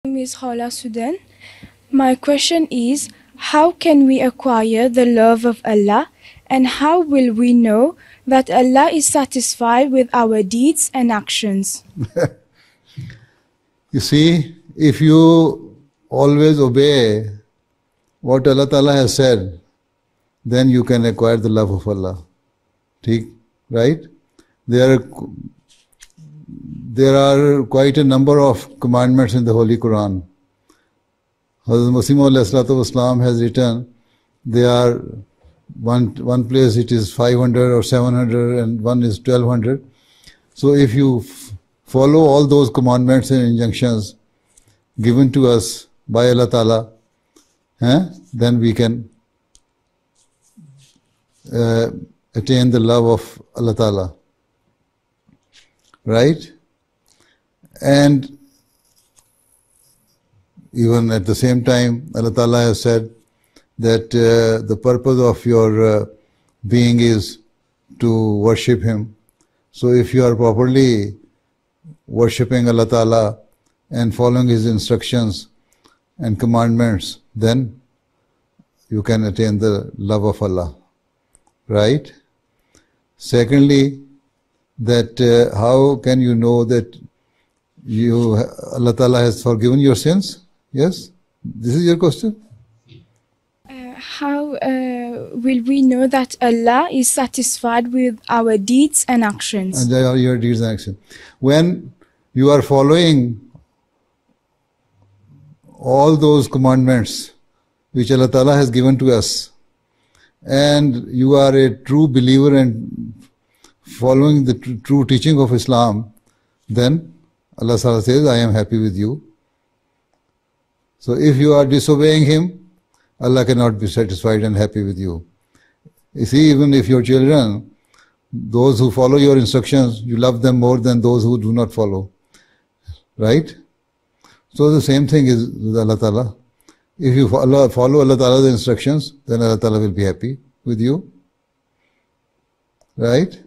My name is Hala Sudan. My question is, how can we acquire the love of Allah, and how will we know that Allah is satisfied with our deeds and actions? You see, if you always obey what Allah Ta'ala has said, then you can acquire the love of Allah. Right? There are quite a number of commandments in the Holy Quran. Hazrat Masih Islam has written, they are one place it is 500 or 700 and one is 1200. So if you follow all those commandments and injunctions given to us by Allah Ta'ala, then we can attain the love of Allah Ta'ala. Right? And even at the same time, Allah Ta'ala has said that the purpose of your being is to worship Him. So if you are properly worshipping Allah Ta'ala and following His instructions and commandments, then you can attain the love of Allah. Right? Secondly, that how can you know that Allah Ta'ala has forgiven your sins? Yes? This is your question? How will we know that Allah is satisfied with our deeds and actions? And your deeds and actions. When you are following all those commandments which Allah Ta'ala has given to us, and you are a true believer and following the true teaching of Islam, then Allah Ta'ala says, I am happy with you. So if you are disobeying Him, Allah cannot be satisfied and happy with you. You see, even if your children, those who follow your instructions, you love them more than those who do not follow. Right? So the same thing is with Allah Ta'ala. If you follow Allah Ta'ala's instructions, then Allah Ta'ala will be happy with you. Right?